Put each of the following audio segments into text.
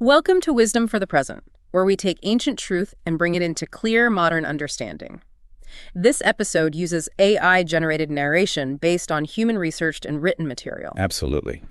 Welcome to Wisdom for the Present, where we take ancient truth and bring it into clear modern understanding. This episode uses AI-generated narration based on human-researched and written material. Absolutely.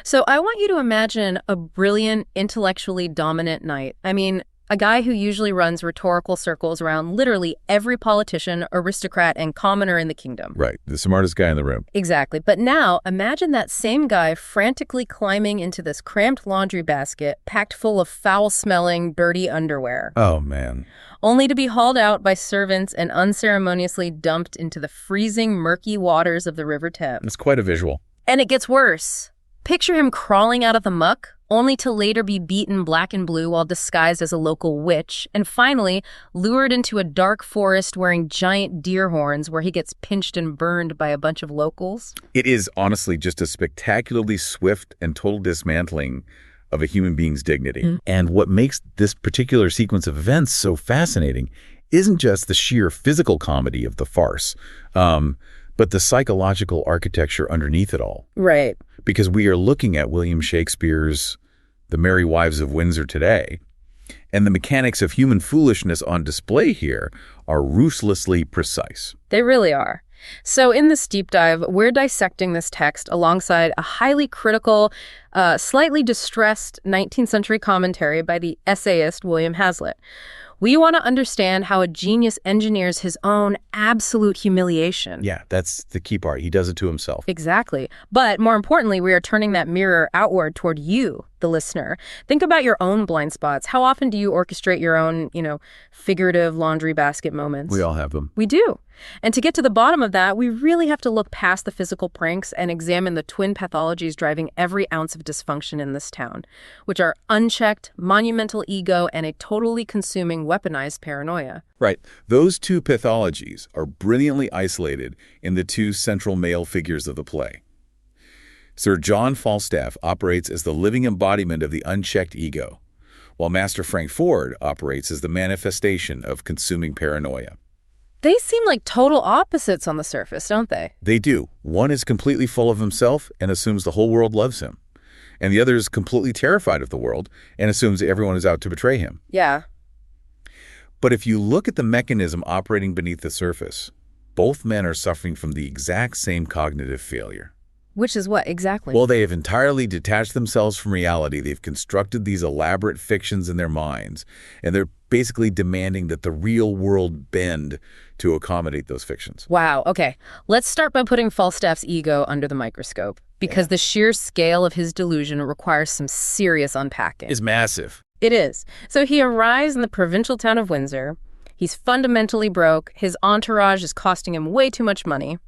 So I want you to imagine a brilliant, intellectually dominant knight. I mean, a guy who usually runs rhetorical circles around literally every politician, aristocrat, and commoner in the kingdom. Right. The smartest guy in the room. Exactly. But now, imagine that same guy frantically climbing into this cramped laundry basket packed full of foul-smelling, dirty underwear. Oh, man. Only to be hauled out by servants and unceremoniously dumped into the freezing, murky waters of the River Thames. It's quite a visual. And it gets worse. Picture him crawling out of the muck, only to later be beaten black and blue while disguised as a local witch, and finally lured into a dark forest wearing giant deer horns where he gets pinched and burned by a bunch of locals. It is honestly just a spectacularly swift and total dismantling of a human being's dignity. Mm-hmm. And what makes this particular sequence of events so fascinating isn't just the sheer physical comedy of the farce, but the psychological architecture underneath it all. Right. Because we are looking at William Shakespeare's The Merry Wives of Windsor today, and the mechanics of human foolishness on display here are ruthlessly precise. They really are. So in this deep dive, we're dissecting this text alongside a highly critical, slightly distressed 19th century commentary by the essayist William Hazlitt. We want to understand how a genius engineers his own absolute humiliation. Yeah, that's the key part. He does it to himself. Exactly. But more importantly, we are turning that mirror outward toward you, the listener. Think about your own blind spots. How often do you orchestrate your own, figurative laundry basket moments? We all have them. We do. And to get to the bottom of that, we really have to look past the physical pranks and examine the twin pathologies driving every ounce of dysfunction in this town, which are unchecked, monumental ego, and a totally consuming weaponized paranoia. Right. Those two pathologies are brilliantly isolated in the two central male figures of the play. Sir John Falstaff operates as the living embodiment of the unchecked ego, while Master Frank Ford operates as the manifestation of consuming paranoia. They seem like total opposites on the surface, don't they? They do. One is completely full of himself and assumes the whole world loves him. And the other is completely terrified of the world and assumes everyone is out to betray him. Yeah. But if you look at the mechanism operating beneath the surface, both men are suffering from the exact same cognitive failure. Which is what, exactly? Well, they have entirely detached themselves from reality. They've constructed these elaborate fictions in their minds, and they're basically demanding that the real world bend to accommodate those fictions. Wow. Okay. Let's start by putting Falstaff's ego under the microscope, because the sheer scale of his delusion requires some serious unpacking. It's massive. It is. So he arrives in the provincial town of Windsor. He's fundamentally broke. His entourage is costing him way too much money.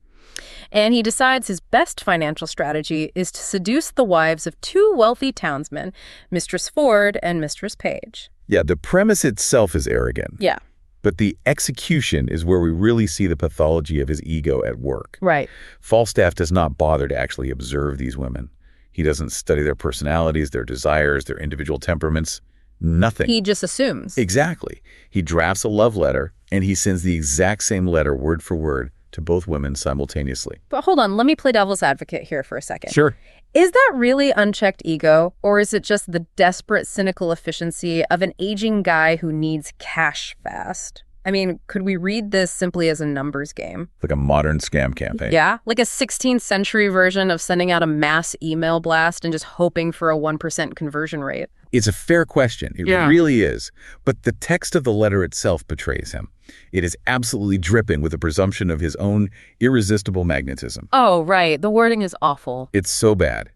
And he decides his best financial strategy is to seduce the wives of two wealthy townsmen, Mistress Ford and Mistress Page. Yeah, the premise itself is arrogant. Yeah. But the execution is where we really see the pathology of his ego at work. Right. Falstaff does not bother to actually observe these women. He doesn't study their personalities, their desires, their individual temperaments. Nothing. He just assumes. Exactly. He drafts a love letter, and he sends the exact same letter word for word to both women simultaneously. But hold on, let me play devil's advocate here for a second. Sure. Is that really unchecked ego, or is it just the desperate, cynical efficiency of an aging guy who needs cash fast? I mean, could we read this simply as a numbers game? Like a modern scam campaign. Yeah, like a 16th century version of sending out a mass email blast and just hoping for a 1% conversion rate. It's a fair question. It really is. But the text of the letter itself betrays him. It is absolutely dripping with a presumption of his own irresistible magnetism. Oh, right. The wording is awful. It's so bad.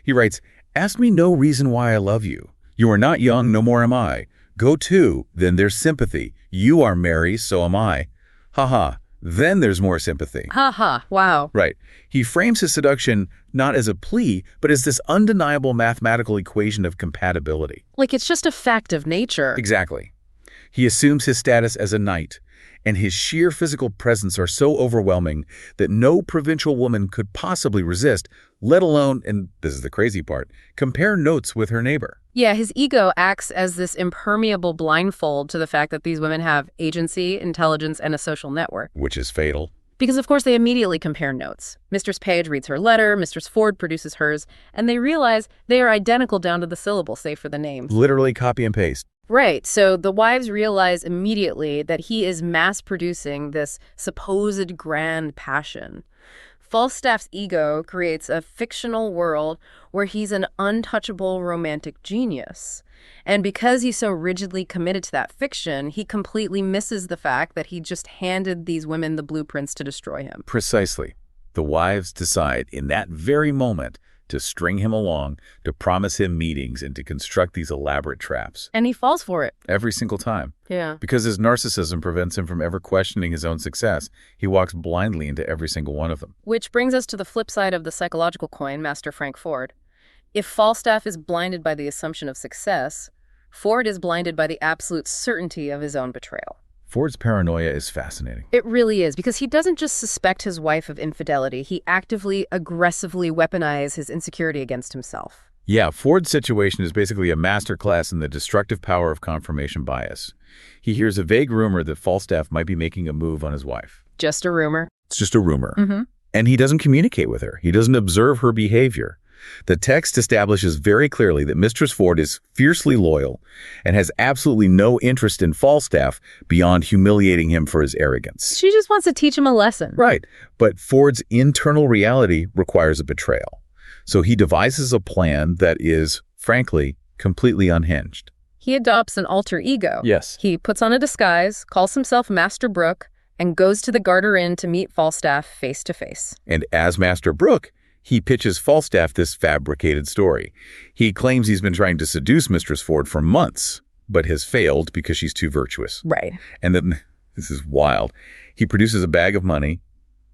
He writes, "Ask me no reason why I love you. You are not young, no more am I. Go to, then there's sympathy. You are merry, so am I. Ha ha. Then there's more sympathy." Ha ha. Wow. Right. He frames his seduction not as a plea, but as this undeniable mathematical equation of compatibility. Like it's just a fact of nature. Exactly. He assumes his status as a knight, and his sheer physical presence are so overwhelming that no provincial woman could possibly resist, let alone, and this is the crazy part, compare notes with her neighbor. Yeah, his ego acts as this impermeable blindfold to the fact that these women have agency, intelligence, and a social network. Which is fatal. Because, of course, they immediately compare notes. Mistress Page reads her letter, Mistress Ford produces hers, and they realize they are identical down to the syllable, save for the names. Literally copy and paste. Right, so the wives realize immediately that he is mass-producing this supposed grand passion. Falstaff's ego creates a fictional world where he's an untouchable romantic genius. And because he's so rigidly committed to that fiction, he completely misses the fact that he just handed these women the blueprints to destroy him. Precisely. The wives decide in that very moment to string him along, to promise him meetings, and to construct these elaborate traps. And he falls for it. Every single time. Yeah. Because his narcissism prevents him from ever questioning his own success. He walks blindly into every single one of them. Which brings us to the flip side of the psychological coin, Master Frank Ford. If Falstaff is blinded by the assumption of success, Ford is blinded by the absolute certainty of his own betrayal. Ford's paranoia is fascinating. It really is, because he doesn't just suspect his wife of infidelity, he actively, aggressively weaponizes his insecurity against himself. Yeah, Ford's situation is basically a masterclass in the destructive power of confirmation bias. He hears a vague rumor that Falstaff might be making a move on his wife. Just a rumor. It's just a rumor. Mm-hmm. And he doesn't communicate with her. He doesn't observe her behavior. The text establishes very clearly that Mistress Ford is fiercely loyal and has absolutely no interest in Falstaff beyond humiliating him for his arrogance. She just wants to teach him a lesson. Right. But Ford's internal reality requires a betrayal. So he devises a plan that is, frankly, completely unhinged. He adopts an alter ego. Yes. He puts on a disguise, calls himself Master Brooke, and goes to the Garter Inn to meet Falstaff face to face. And as Master Brooke, he pitches Falstaff this fabricated story. He claims he's been trying to seduce Mistress Ford for months, but has failed because she's too virtuous. Right. And then, this is wild, he produces a bag of money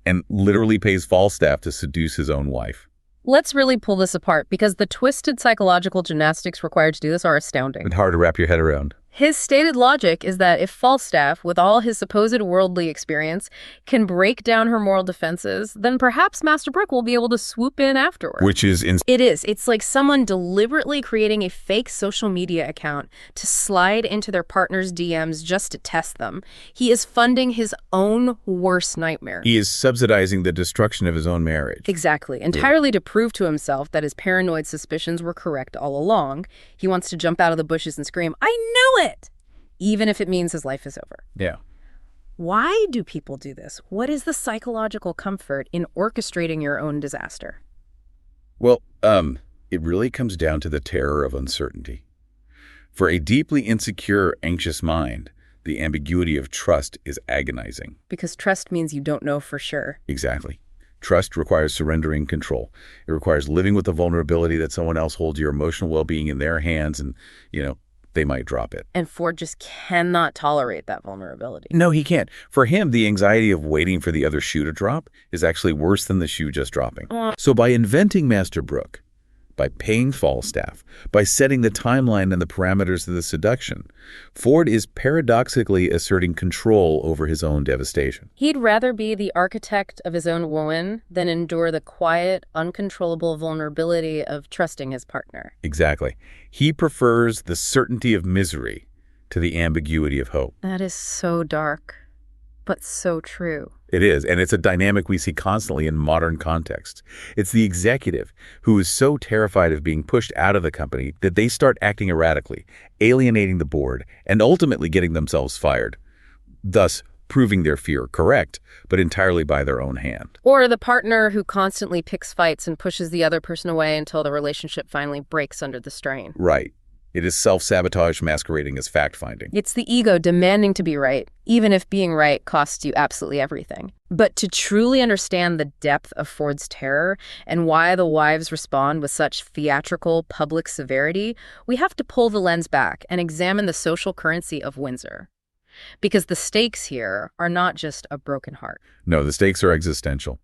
and literally pays Falstaff to seduce his own wife. Let's really pull this apart, because the twisted psychological gymnastics required to do this are astounding. It's hard to wrap your head around. His stated logic is that if Falstaff, with all his supposed worldly experience, can break down her moral defenses, then perhaps Master Brooke will be able to swoop in afterward. Which is It is. It's like someone deliberately creating a fake social media account to slide into their partner's DMs just to test them. He is funding his own worst nightmare. He is subsidizing the destruction of his own marriage. Exactly. Entirely to prove to himself that his paranoid suspicions were correct all along. He wants to jump out of the bushes and scream, "I knew it!" even if it means his life is over. Yeah. Why do people do this? What is the psychological comfort in orchestrating your own disaster? Well, it really comes down to the terror of uncertainty. For a deeply insecure, anxious mind, the ambiguity of trust is agonizing. Because trust means you don't know for sure. Exactly. Trust requires surrendering control. It requires living with the vulnerability that someone else holds your emotional well-being in their hands and, they might drop it. And Ford just cannot tolerate that vulnerability. No, he can't. For him, the anxiety of waiting for the other shoe to drop is actually worse than the shoe just dropping. So by inventing Master Brooke, by paying Falstaff, by setting the timeline and the parameters of the seduction, Ford is paradoxically asserting control over his own devastation. He'd rather be the architect of his own ruin than endure the quiet, uncontrollable vulnerability of trusting his partner. Exactly. He prefers the certainty of misery to the ambiguity of hope. That is so dark, but so true. It is, and it's a dynamic we see constantly in modern contexts. It's the executive who is so terrified of being pushed out of the company that they start acting erratically, alienating the board, and ultimately getting themselves fired, thus proving their fear correct, but entirely by their own hand. Or the partner who constantly picks fights and pushes the other person away until the relationship finally breaks under the strain. Right. It is self-sabotage masquerading as fact-finding. It's the ego demanding to be right, even if being right costs you absolutely everything. But to truly understand the depth of Ford's terror and why the wives respond with such theatrical public severity, we have to pull the lens back and examine the social currency of Windsor. Because the stakes here are not just a broken heart. No, the stakes are existential.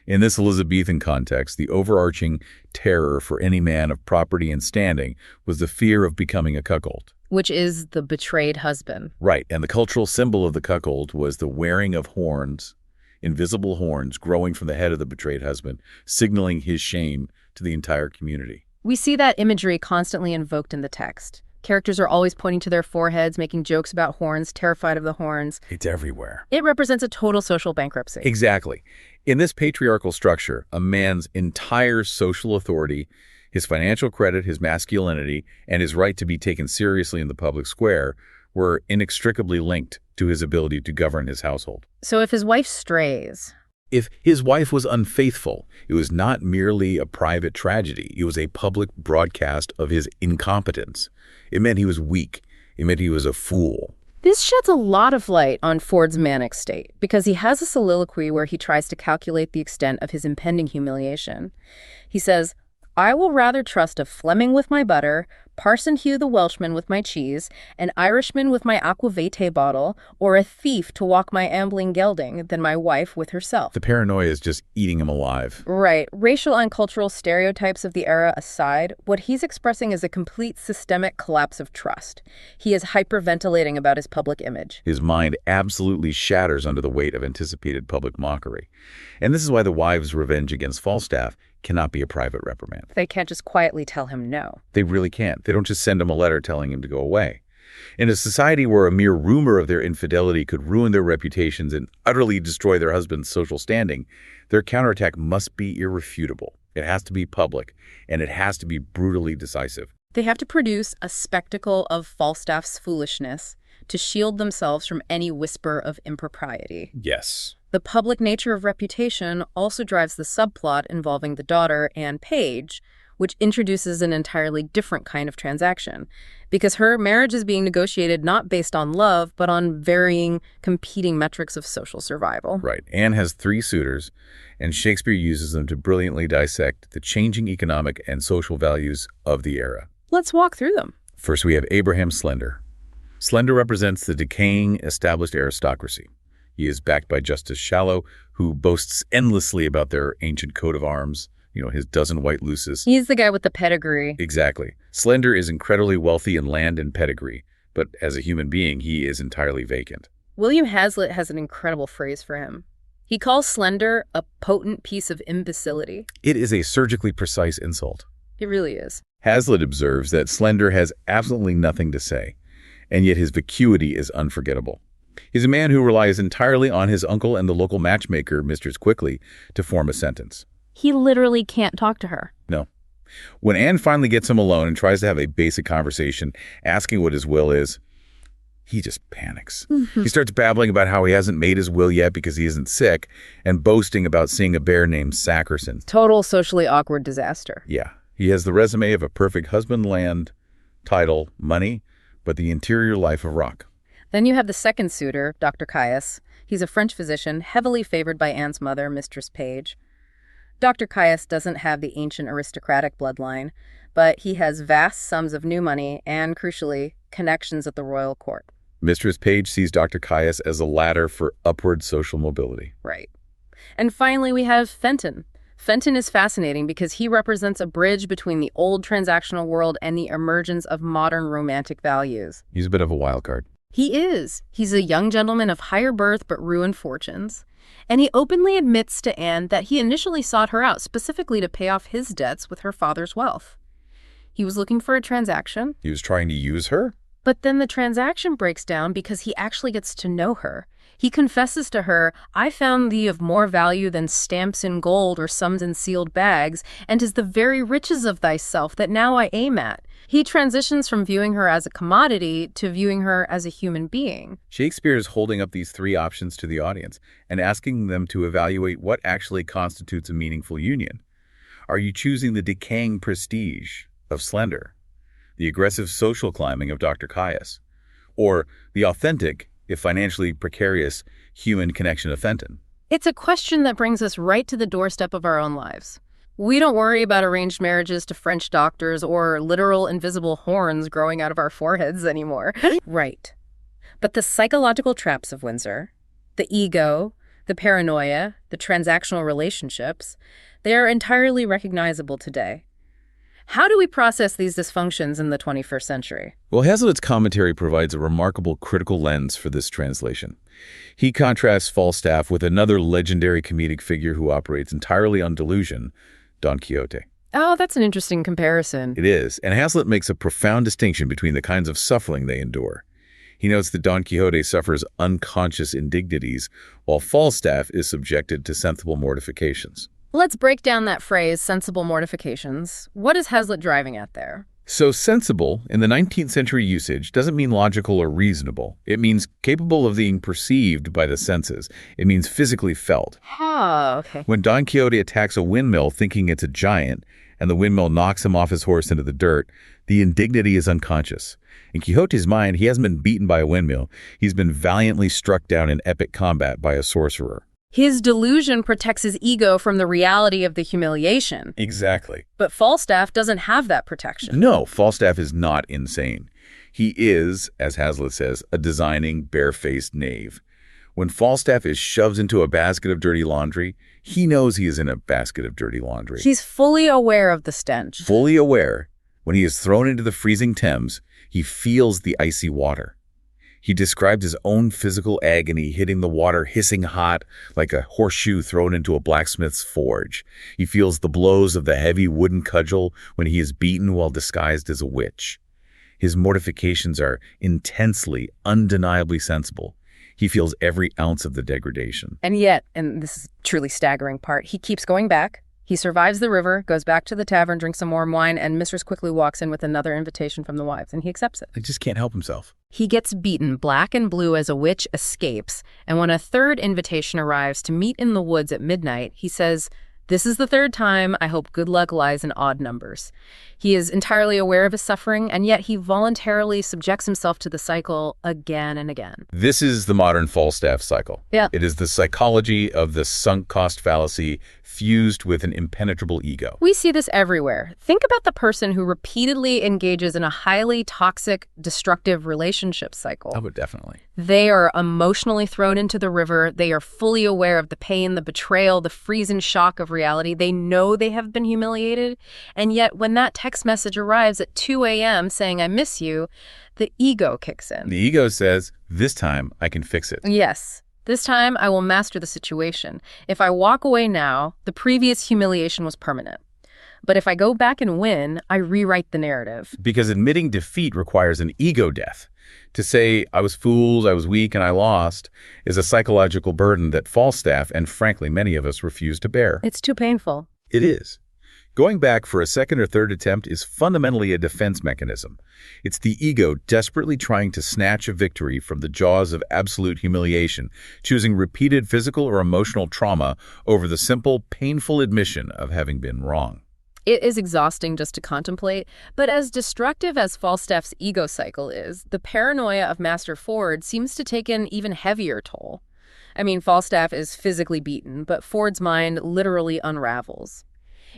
In this Elizabethan context, the overarching terror for any man of property and standing was the fear of becoming a cuckold. Which is the betrayed husband. Right, and the cultural symbol of the cuckold was the wearing of horns, invisible horns growing from the head of the betrayed husband, signaling his shame to the entire community. We see that imagery constantly invoked in the text. Characters are always pointing to their foreheads, making jokes about horns, terrified of the horns. It's everywhere. It represents a total social bankruptcy. Exactly. In this patriarchal structure, a man's entire social authority, his financial credit, his masculinity, and his right to be taken seriously in the public square were inextricably linked to his ability to govern his household. So if his wife strays... If his wife was unfaithful, it was not merely a private tragedy. It was a public broadcast of his incompetence. It meant he was weak. It meant he was a fool. This sheds a lot of light on Ford's manic state, because he has a soliloquy where he tries to calculate the extent of his impending humiliation. He says, "I will rather trust a Fleming with my butter, Parson Hugh the Welshman with my cheese, an Irishman with my aqua vitae bottle, or a thief to walk my ambling gelding than my wife with herself." The paranoia is just eating him alive. Right. Racial and cultural stereotypes of the era aside, what he's expressing is a complete systemic collapse of trust. He is hyperventilating about his public image. His mind absolutely shatters under the weight of anticipated public mockery. And this is why the wives' revenge against Falstaff cannot be a private reprimand. They can't just quietly tell him no. They really can't. They don't just send him a letter telling him to go away. In a society where a mere rumor of their infidelity could ruin their reputations and utterly destroy their husband's social standing, their counterattack must be irrefutable. It has to be public, and it has to be brutally decisive. They have to produce a spectacle of Falstaff's foolishness to shield themselves from any whisper of impropriety. Yes. The public nature of reputation also drives the subplot involving the daughter, Anne Page, which introduces an entirely different kind of transaction, because her marriage is being negotiated not based on love, but on varying, competing metrics of social survival. Right. Anne has 3 suitors, and Shakespeare uses them to brilliantly dissect the changing economic and social values of the era. Let's walk through them. First, we have Abraham Slender. Slender represents the decaying established aristocracy. He is backed by Justice Shallow, who boasts endlessly about their ancient coat of arms, his dozen white luces. He's the guy with the pedigree. Exactly. Slender is incredibly wealthy in land and pedigree, but as a human being, he is entirely vacant. William Hazlitt has an incredible phrase for him. He calls Slender a potent piece of imbecility. It is a surgically precise insult. It really is. Hazlitt observes that Slender has absolutely nothing to say, and yet his vacuity is unforgettable. He's a man who relies entirely on his uncle and the local matchmaker, Mistress Quickly, to form a sentence. He literally can't talk to her. No. When Anne finally gets him alone and tries to have a basic conversation, asking what his will is, he just panics. He starts babbling about how he hasn't made his will yet because he isn't sick, and boasting about seeing a bear named Sackerson. Total socially awkward disaster. Yeah. He has the resume of a perfect husband, land, title, money, but the interior life of rock. Then you have the second suitor, Dr. Caius. He's a French physician, heavily favored by Anne's mother, Mistress Page. Dr. Caius doesn't have the ancient aristocratic bloodline, but he has vast sums of new money and, crucially, connections at the royal court. Mistress Page sees Dr. Caius as a ladder for upward social mobility. Right. And finally, we have Fenton. Fenton is fascinating because he represents a bridge between the old transactional world and the emergence of modern romantic values. He's a bit of a wild card. He is. He's a young gentleman of higher birth but ruined fortunes. And he openly admits to Anne that he initially sought her out specifically to pay off his debts with her father's wealth. He was looking for a transaction. He was trying to use her? But then the transaction breaks down because he actually gets to know her. He confesses to her, "I found thee of more value than stamps in gold or sums in sealed bags, and 'tis the very riches of thyself that now I aim at." He transitions from viewing her as a commodity to viewing her as a human being. Shakespeare is holding up these 3 options to the audience and asking them to evaluate what actually constitutes a meaningful union. Are you choosing the decaying prestige of Slender, the aggressive social climbing of Dr. Caius, or the authentic, if financially precarious, human connection of Fenton? It's a question that brings us right to the doorstep of our own lives. We don't worry about arranged marriages to French doctors or literal invisible horns growing out of our foreheads anymore. Right. But the psychological traps of Windsor, the ego, the paranoia, the transactional relationships, they are entirely recognizable today. How do we process these dysfunctions in the 21st century? Well, Hazlitt's commentary provides a remarkable critical lens for this translation. He contrasts Falstaff with another legendary comedic figure who operates entirely on delusion, Don Quixote. Oh, that's an interesting comparison. It is, and Hazlitt makes a profound distinction between the kinds of suffering they endure. He notes that Don Quixote suffers unconscious indignities, while Falstaff is subjected to sensible mortifications. Let's break down that phrase, sensible mortifications. What is Hazlitt driving at there? So sensible, in the 19th century usage, doesn't mean logical or reasonable. It means capable of being perceived by the senses. It means physically felt. Oh, okay. When Don Quixote attacks a windmill thinking it's a giant, and the windmill knocks him off his horse into the dirt, the indignity is unconscious. In Quixote's mind, he hasn't been beaten by a windmill. He's been valiantly struck down in epic combat by a sorcerer. His delusion protects his ego from the reality of the humiliation. Exactly. But Falstaff doesn't have that protection. No, Falstaff is not insane. He is, as Hazlitt says, a designing, barefaced knave. When Falstaff is shoved into a basket of dirty laundry, he knows he is in a basket of dirty laundry. He's fully aware of the stench. Fully aware, when he is thrown into the freezing Thames, he feels the icy water. He described his own physical agony hitting the water hissing hot like a horseshoe thrown into a blacksmith's forge. He feels the blows of the heavy wooden cudgel when he is beaten while disguised as a witch. His mortifications are intensely, undeniably sensible. He feels every ounce of the degradation. And yet, and this is a truly staggering part, he keeps going back. He survives the river, goes back to the tavern, drinks some warm wine, and Mistress quickly walks in with another invitation from the wives, and he accepts it. He just can't help himself. He gets beaten black and blue as a witch escapes, and when a third invitation arrives to meet in the woods at midnight, he says, "This is the third time. I hope good luck lies in odd numbers." He is entirely aware of his suffering, and yet he voluntarily subjects himself to the cycle again and again. This is the modern Falstaff cycle. Yeah. It is the psychology of the sunk cost fallacy fused with an impenetrable ego. We see this everywhere. Think about the person who repeatedly engages in a highly toxic, destructive relationship cycle. Oh, but definitely. They are emotionally thrown into the river. They are fully aware of the pain, the betrayal, the freezing shock of reality. They know they have been humiliated. And yet, when that text message arrives at 2 a.m. saying, "I miss you," the ego kicks in. The ego says, this time I can fix it. Yes. This time, I will master the situation. If I walk away now, the previous humiliation was permanent. But if I go back and win, I rewrite the narrative. Because admitting defeat requires an ego death. To say, I was fooled, I was weak, and I lost, is a psychological burden that Falstaff, and frankly many of us, refuse to bear. It's too painful. It is. Going back for a second or third attempt is fundamentally a defense mechanism. It's the ego desperately trying to snatch a victory from the jaws of absolute humiliation, choosing repeated physical or emotional trauma over the simple, painful admission of having been wrong. It is exhausting just to contemplate, but as destructive as Falstaff's ego cycle is, the paranoia of Master Ford seems to take an even heavier toll. I mean, Falstaff is physically beaten, but Ford's mind literally unravels.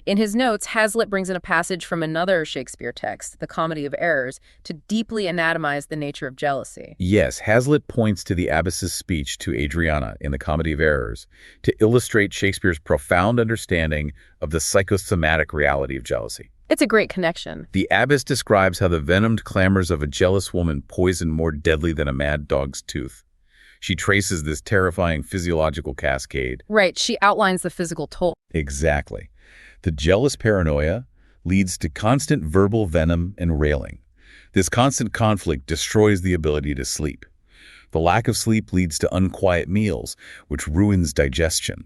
In his notes, Hazlitt brings in a passage from another Shakespeare text, The Comedy of Errors, to deeply anatomize the nature of jealousy. Yes, Hazlitt points to the abbess's speech to Adriana in The Comedy of Errors to illustrate Shakespeare's profound understanding of the psychosomatic reality of jealousy. It's a great connection. The abbess describes how the venomed clamors of a jealous woman poison more deadly than a mad dog's tooth. She traces this terrifying physiological cascade. Right, she outlines the physical toll. Exactly. The jealous paranoia leads to constant verbal venom and railing. This constant conflict destroys the ability to sleep. The lack of sleep leads to unquiet meals, which ruins digestion.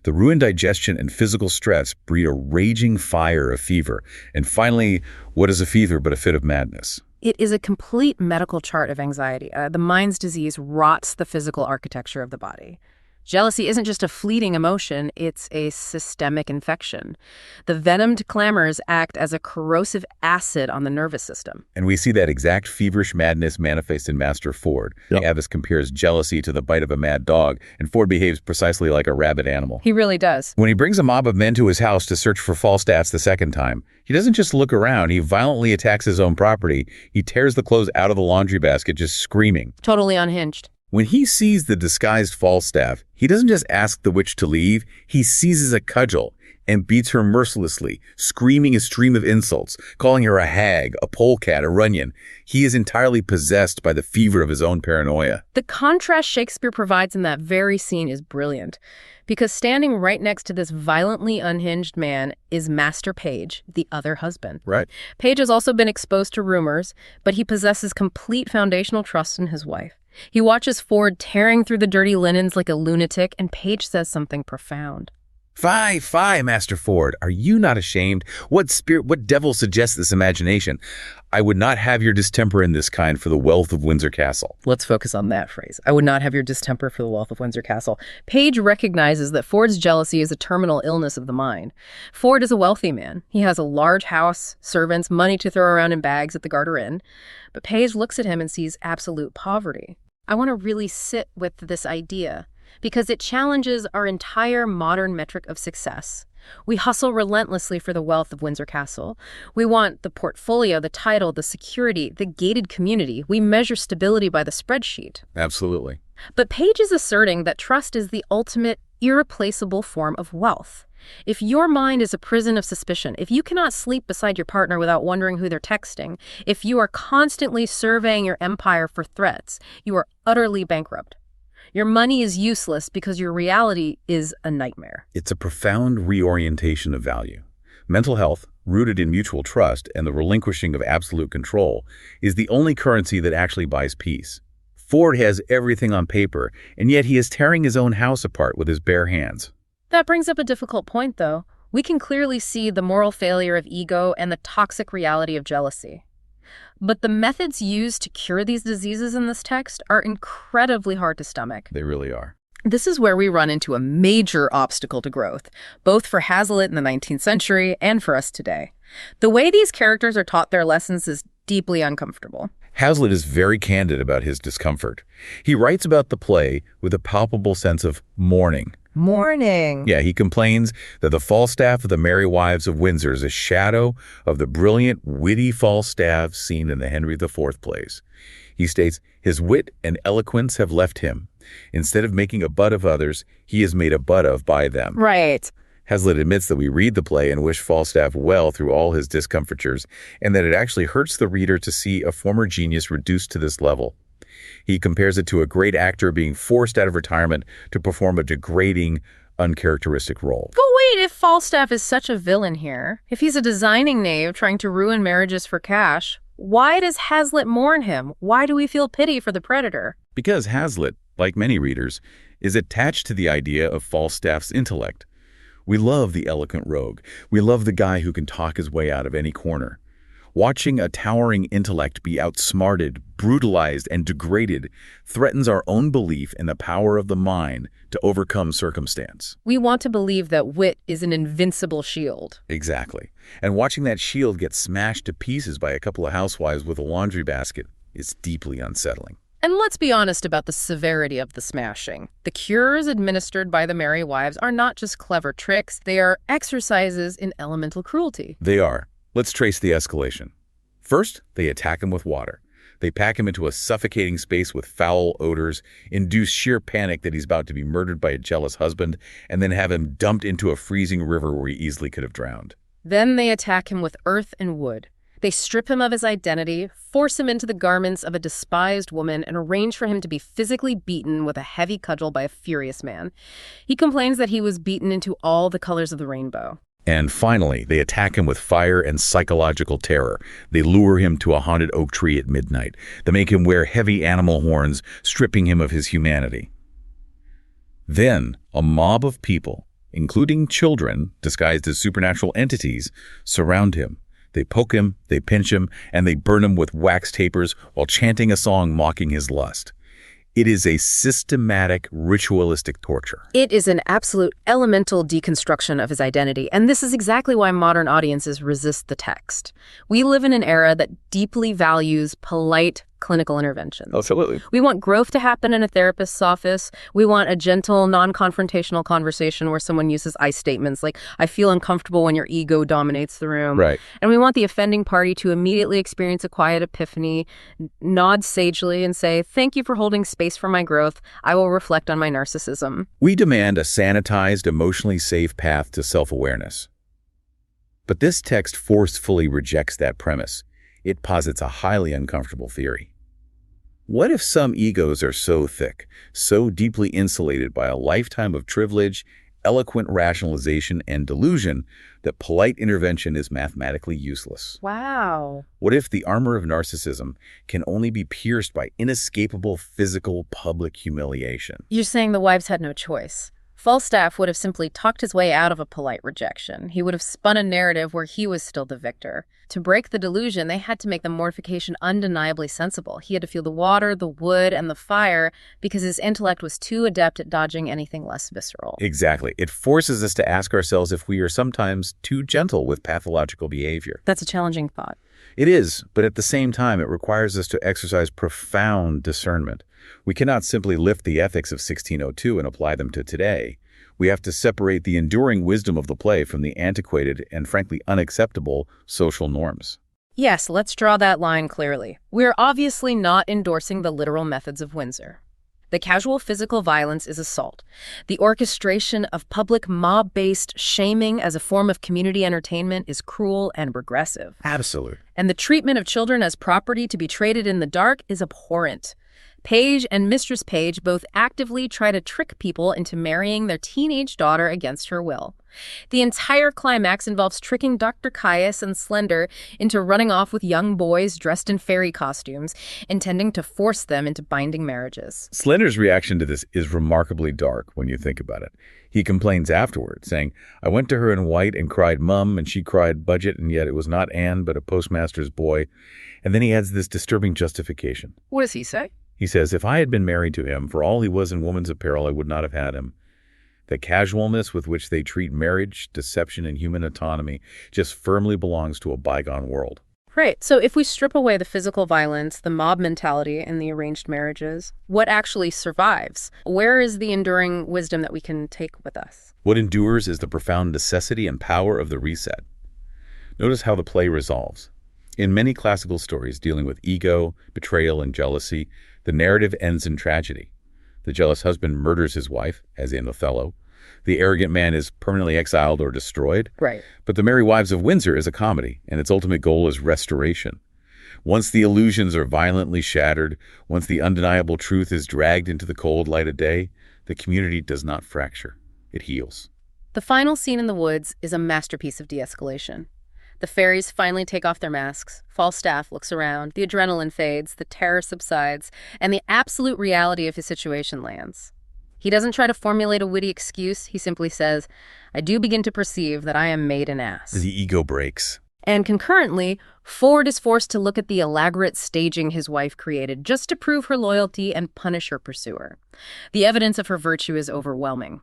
The ruined digestion and physical stress breed a raging fire of fever. And finally, what is a fever but a fit of madness? It is a complete medical chart of anxiety. The mind's disease rots the physical architecture of the body. Jealousy isn't just a fleeting emotion, it's a systemic infection. The venomed clamors act as a corrosive acid on the nervous system. And we see that exact feverish madness manifest in Master Ford. Yep. Abbess compares jealousy to the bite of a mad dog, and Ford behaves precisely like a rabid animal. He really does. When he brings a mob of men to his house to search for Falstaff the second time, he doesn't just look around, he violently attacks his own property. He tears the clothes out of the laundry basket, just screaming. Totally unhinged. When he sees the disguised Falstaff, he doesn't just ask the witch to leave, he seizes a cudgel and beats her mercilessly, screaming a stream of insults, calling her a hag, a polecat, a runyon. He is entirely possessed by the fever of his own paranoia. The contrast Shakespeare provides in that very scene is brilliant, because standing right next to this violently unhinged man is Master Page, the other husband. Right. Page has also been exposed to rumors, but he possesses complete foundational trust in his wife. He watches Ford tearing through the dirty linens like a lunatic, and Page says something profound. Fie, fie, Master Ford, are you not ashamed? What devil suggests this imagination? I would not have your distemper in this kind for the wealth of Windsor Castle. Let's focus on that phrase. I would not have your distemper for the wealth of Windsor Castle. Page recognizes that Ford's jealousy is a terminal illness of the mind. Ford is a wealthy man. He has a large house, servants, money to throw around in bags at the Garter Inn. But Page looks at him and sees absolute poverty. I want to really sit with this idea, because it challenges our entire modern metric of success. We hustle relentlessly for the wealth of Windsor Castle. We want the portfolio, the title, the security, the gated community. We measure stability by the spreadsheet. Absolutely. But Page is asserting that trust is the ultimate, irreplaceable form of wealth. If your mind is a prison of suspicion, if you cannot sleep beside your partner without wondering who they're texting, if you are constantly surveying your empire for threats, you are utterly bankrupt. Your money is useless because your reality is a nightmare. It's a profound reorientation of value. Mental health, rooted in mutual trust and the relinquishing of absolute control, is the only currency that actually buys peace. Ford has everything on paper, and yet he is tearing his own house apart with his bare hands. That brings up a difficult point, though. We can clearly see the moral failure of ego and the toxic reality of jealousy. But the methods used to cure these diseases in this text are incredibly hard to stomach. They really are. This is where we run into a major obstacle to growth, both for Hazlitt in the 19th century and for us today. The way these characters are taught their lessons is deeply uncomfortable. Hazlitt is very candid about his discomfort. He writes about the play with a palpable sense of mourning. Mourning. Yeah, he complains that the Falstaff of the Merry Wives of Windsor is a shadow of the brilliant, witty Falstaff seen in the Henry IV plays. He states, his wit and eloquence have left him. Instead of making a butt of others, he is made a butt of by them. Right. Hazlitt admits that we read the play and wish Falstaff well through all his discomfitures, and that it actually hurts the reader to see a former genius reduced to this level. He compares it to a great actor being forced out of retirement to perform a degrading, uncharacteristic role. But wait, if Falstaff is such a villain here, if he's a designing knave trying to ruin marriages for cash, why does Hazlitt mourn him? Why do we feel pity for the predator? Because Hazlitt, like many readers, is attached to the idea of Falstaff's intellect. We love the eloquent rogue. We love the guy who can talk his way out of any corner. Watching a towering intellect be outsmarted, brutalized, and degraded threatens our own belief in the power of the mind to overcome circumstance. We want to believe that wit is an invincible shield. Exactly. And watching that shield get smashed to pieces by a couple of housewives with a laundry basket is deeply unsettling. And let's be honest about the severity of the smashing. The cures administered by the Merry Wives are not just clever tricks, they are exercises in elemental cruelty. They are. Let's trace the escalation. First, they attack him with water. They pack him into a suffocating space with foul odors, induce sheer panic that he's about to be murdered by a jealous husband, and then have him dumped into a freezing river where he easily could have drowned. Then they attack him with earth and wood. They strip him of his identity, force him into the garments of a despised woman, and arrange for him to be physically beaten with a heavy cudgel by a furious man. He complains that he was beaten into all the colors of the rainbow. And finally, they attack him with fire and psychological terror. They lure him to a haunted oak tree at midnight. They make him wear heavy animal horns, stripping him of his humanity. Then, a mob of people, including children disguised as supernatural entities, surround him. They poke him, they pinch him, and they burn him with wax tapers while chanting a song mocking his lust. It is a systematic, ritualistic torture. It is an absolute elemental deconstruction of his identity, and this is exactly why modern audiences resist the text. We live in an era that deeply values polite, clinical interventions. Absolutely. We want growth to happen in a therapist's office. We want a gentle, non-confrontational conversation where someone uses I statements like, I feel uncomfortable when your ego dominates the room. Right. And we want the offending party to immediately experience a quiet epiphany, nod sagely, and say, thank you for holding space for my growth. I will reflect on my narcissism. We demand a sanitized, emotionally safe path to self-awareness. But this text forcefully rejects that premise. It posits a highly uncomfortable theory. What if some egos are so thick, so deeply insulated by a lifetime of privilege, eloquent rationalization, and delusion that polite intervention is mathematically useless? Wow. What if the armor of narcissism can only be pierced by inescapable physical public humiliation? You're saying the wives had no choice. Falstaff would have simply talked his way out of a polite rejection. He would have spun a narrative where he was still the victor. To break the delusion, they had to make the mortification undeniably sensible. He had to feel the water, the wood, and the fire because his intellect was too adept at dodging anything less visceral. Exactly. It forces us to ask ourselves if we are sometimes too gentle with pathological behavior. That's a challenging thought. It is, but at the same time, it requires us to exercise profound discernment. We cannot simply lift the ethics of 1602 and apply them to today. We have to separate the enduring wisdom of the play from the antiquated and frankly unacceptable social norms. Yes, let's draw that line clearly. We're obviously not endorsing the literal methods of Windsor. The casual physical violence is assault. The orchestration of public mob-based shaming as a form of community entertainment is cruel and regressive. Absolutely. And the treatment of children as property to be traded in the dark is abhorrent. Page and Mistress Page both actively try to trick people into marrying their teenage daughter against her will. The entire climax involves tricking Dr. Caius and Slender into running off with young boys dressed in fairy costumes, intending to force them into binding marriages. Slender's reaction to this is remarkably dark when you think about it. He complains afterward, saying, I went to her in white and cried mum, and she cried budget, and yet it was not Anne, but a postmaster's boy. And then he adds this disturbing justification. What does he say? He says, if I had been married to him, for all he was in woman's apparel, I would not have had him. The casualness with which they treat marriage, deception, and human autonomy just firmly belongs to a bygone world. Right. So if we strip away the physical violence, the mob mentality, and the arranged marriages, what actually survives? Where is the enduring wisdom that we can take with us? What endures is the profound necessity and power of the reset. Notice how the play resolves. In many classical stories dealing with ego, betrayal, and jealousy, the narrative ends in tragedy. The jealous husband murders his wife, as in Othello. The arrogant man is permanently exiled or destroyed. Right. But The Merry Wives of Windsor is a comedy, and its ultimate goal is restoration. Once the illusions are violently shattered, once the undeniable truth is dragged into the cold light of day, the community does not fracture. It heals. The final scene in the woods is a masterpiece of de-escalation. The fairies finally take off their masks. Falstaff looks around, the adrenaline fades, the terror subsides, and the absolute reality of his situation lands. He doesn't try to formulate a witty excuse. He simply says, I do begin to perceive that I am made an ass. The ego breaks. And concurrently, Ford is forced to look at the elaborate staging his wife created just to prove her loyalty and punish her pursuer. The evidence of her virtue is overwhelming.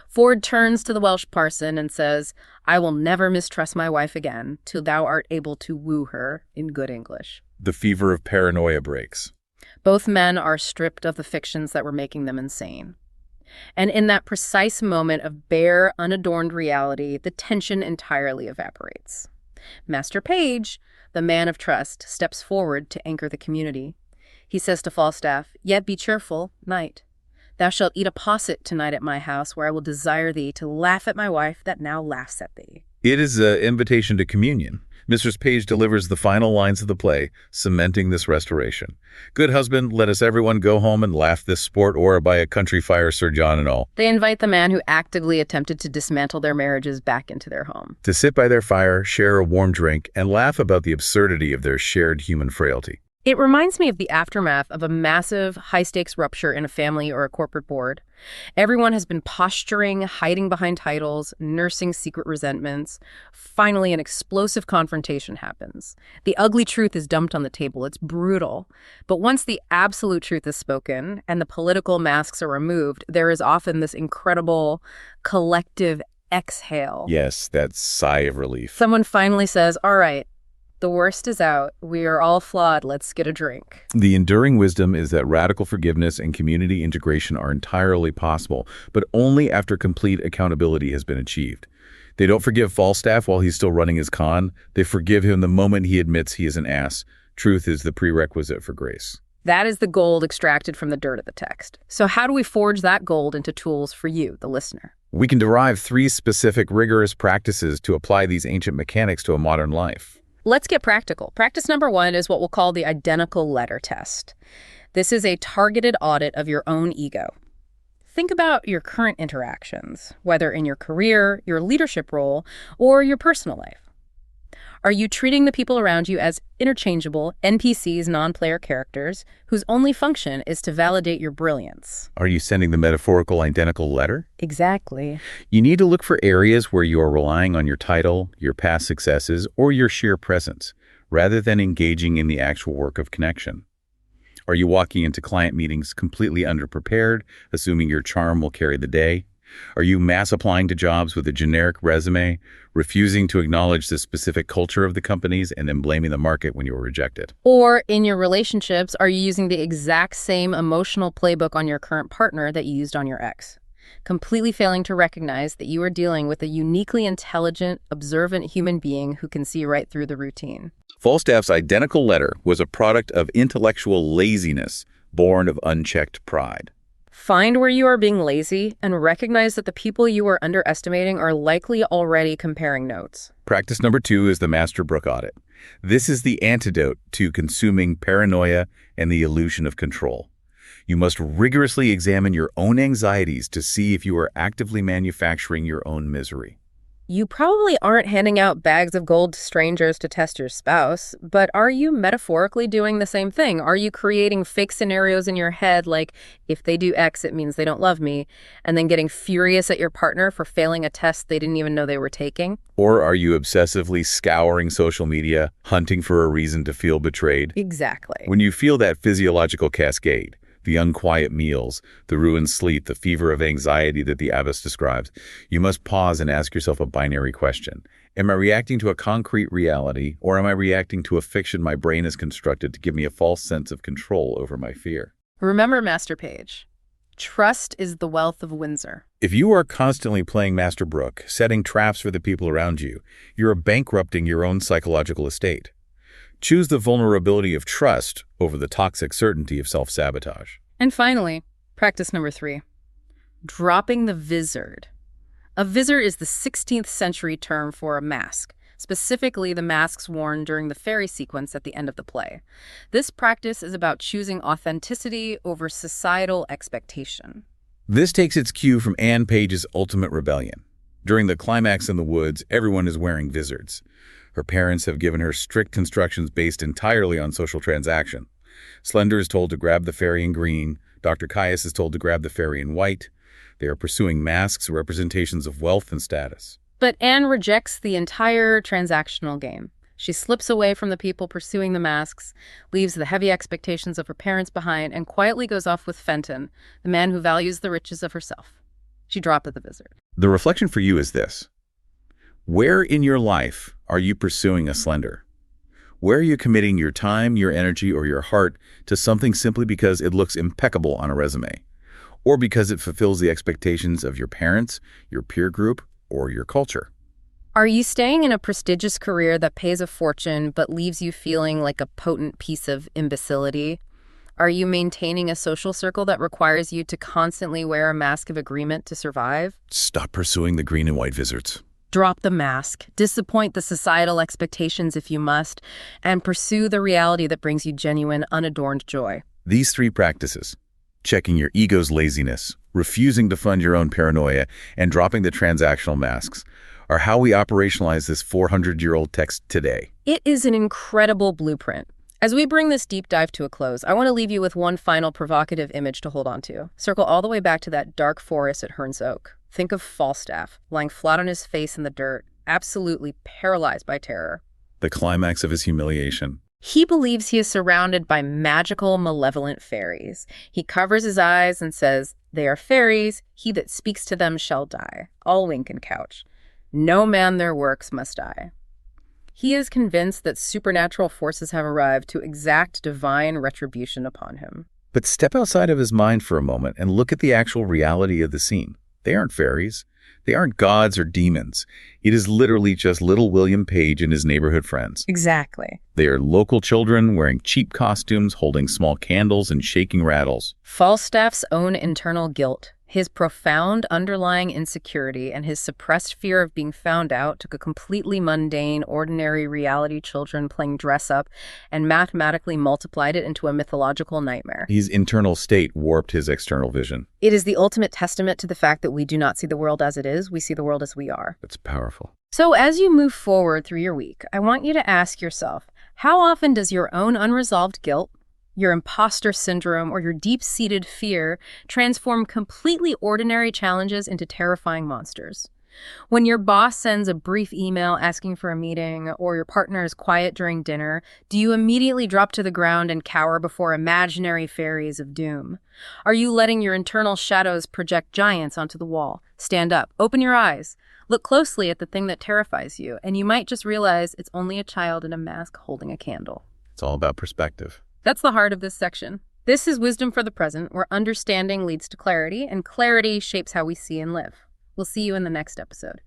Ford turns to the Welsh parson and says, I will never mistrust my wife again till thou art able to woo her in good English. The fever of paranoia breaks. Both men are stripped of the fictions that were making them insane. And in that precise moment of bare, unadorned reality, the tension entirely evaporates. Master Page, the man of trust, steps forward to anchor the community. He says to Falstaff, Yet be cheerful, knight. Thou shalt eat a posset tonight at my house, where I will desire thee to laugh at my wife that now laughs at thee. It is an invitation to communion. Mistress Page delivers the final lines of the play, cementing this restoration. Good husband, let us everyone go home and laugh this sport o'er by a country fire, Sir John and all. They invite the man who actively attempted to dismantle their marriages back into their home. To sit by their fire, share a warm drink, and laugh about the absurdity of their shared human frailty. It reminds me of the aftermath of a massive, high-stakes rupture in a family or a corporate board. Everyone has been posturing, hiding behind titles, nursing secret resentments. Finally, an explosive confrontation happens. The ugly truth is dumped on the table. It's brutal. But once the absolute truth is spoken and the political masks are removed, there is often this incredible collective exhale. Yes, that sigh of relief. Someone finally says, all right, The worst is out. We are all flawed. Let's get a drink. The enduring wisdom is that radical forgiveness and community integration are entirely possible, but only after complete accountability has been achieved. They don't forgive Falstaff while he's still running his con. They forgive him the moment he admits he is an ass. Truth is the prerequisite for grace. That is the gold extracted from the dirt of the text. So how do we forge that gold into tools for you, the listener? We can derive 3 specific rigorous practices to apply these ancient mechanics to a modern life. Let's get practical. Practice number 1 is what we'll call the identical letter test. This is a targeted audit of your own ego. Think about your current interactions, whether in your career, your leadership role, or your personal life. Are you treating the people around you as interchangeable NPCs, non-player characters, whose only function is to validate your brilliance? Are you sending the metaphorical identical letter? Exactly. You need to look for areas where you are relying on your title, your past successes, or your sheer presence, rather than engaging in the actual work of connection. Are you walking into client meetings completely underprepared, assuming your charm will carry the day? Are you mass applying to jobs with a generic resume, refusing to acknowledge the specific culture of the companies, and then blaming the market when you were rejected? Or in your relationships, are you using the exact same emotional playbook on your current partner that you used on your ex? Completely failing to recognize that you are dealing with a uniquely intelligent, observant human being who can see right through the routine. Falstaff's identical letter was a product of intellectual laziness, born of unchecked pride. Find where you are being lazy and recognize that the people you are underestimating are likely already comparing notes. Practice number 2 is the Masterbrook audit. This is the antidote to consuming paranoia and the illusion of control. You must rigorously examine your own anxieties to see if you are actively manufacturing your own misery. You probably aren't handing out bags of gold to strangers to test your spouse, but are you metaphorically doing the same thing? Are you creating fake scenarios in your head like, if they do X, it means they don't love me, and then getting furious at your partner for failing a test they didn't even know they were taking? Or are you obsessively scouring social media, hunting for a reason to feel betrayed? Exactly. When you feel that physiological cascade, the unquiet meals, the ruined sleep, the fever of anxiety that the abbess describes, you must pause and ask yourself a binary question. Am I reacting to a concrete reality, or am I reacting to a fiction my brain has constructed to give me a false sense of control over my fear? Remember, Master Page, trust is the wealth of Windsor. If you are constantly playing Masterbrook, setting traps for the people around you, you're bankrupting your own psychological estate. Choose the vulnerability of trust over the toxic certainty of self-sabotage. And finally, practice number 3, dropping the vizard. A vizard is the 16th century term for a mask, specifically the masks worn during the fairy sequence at the end of the play. This practice is about choosing authenticity over societal expectation. This takes its cue from Anne Page's Ultimate Rebellion. During the climax in the woods, everyone is wearing vizards. Her parents have given her strict instructions based entirely on social transaction. Slender is told to grab the fairy in green. Dr. Caius is told to grab the fairy in white. They are pursuing masks, representations of wealth and status. But Anne rejects the entire transactional game. She slips away from the people pursuing the masks, leaves the heavy expectations of her parents behind, and quietly goes off with Fenton, the man who values the riches of herself. She dropped the vizard. The reflection for you is this. Where in your life are you pursuing a Slender? Where are you committing your time, your energy, or your heart to something simply because it looks impeccable on a resume? Or because it fulfills the expectations of your parents, your peer group, or your culture? Are you staying in a prestigious career that pays a fortune but leaves you feeling like a potent piece of imbecility? Are you maintaining a social circle that requires you to constantly wear a mask of agreement to survive? Stop pursuing the green and white vizards. Drop the mask, disappoint the societal expectations if you must, and pursue the reality that brings you genuine, unadorned joy. These 3 practices, checking your ego's laziness, refusing to fund your own paranoia, and dropping the transactional masks, are how we operationalize this 400-year-old text today. It is an incredible blueprint. As we bring this deep dive to a close, I want to leave you with one final provocative image to hold on to. Circle all the way back to that dark forest at Herne's Oak. Think of Falstaff, lying flat on his face in the dirt, absolutely paralyzed by terror. The climax of his humiliation. He believes he is surrounded by magical, malevolent fairies. He covers his eyes and says, "They are fairies. He that speaks to them shall die." All wink and couch. No man their works must die. He is convinced that supernatural forces have arrived to exact divine retribution upon him. But step outside of his mind for a moment and look at the actual reality of the scene. They aren't fairies. They aren't gods or demons. It is literally just little William Page and his neighborhood friends. Exactly. They are local children wearing cheap costumes, holding small candles and shaking rattles. Falstaff's own internal guilt, his profound underlying insecurity, and his suppressed fear of being found out took a completely mundane, ordinary reality children playing dress-up and mathematically multiplied it into a mythological nightmare. His internal state warped his external vision. It is the ultimate testament to the fact that we do not see the world as it is, we see the world as we are. That's powerful. So as you move forward through your week, I want you to ask yourself, how often does your own unresolved guilt, your imposter syndrome, or your deep-seated fear transform completely ordinary challenges into terrifying monsters? When your boss sends a brief email asking for a meeting, or your partner is quiet during dinner, do you immediately drop to the ground and cower before imaginary fairies of doom? Are you letting your internal shadows project giants onto the wall? Stand up, open your eyes, look closely at the thing that terrifies you, and you might just realize it's only a child in a mask holding a candle. It's all about perspective. That's the heart of this section. This is Wisdom for the Present, where understanding leads to clarity, and clarity shapes how we see and live. We'll see you in the next episode.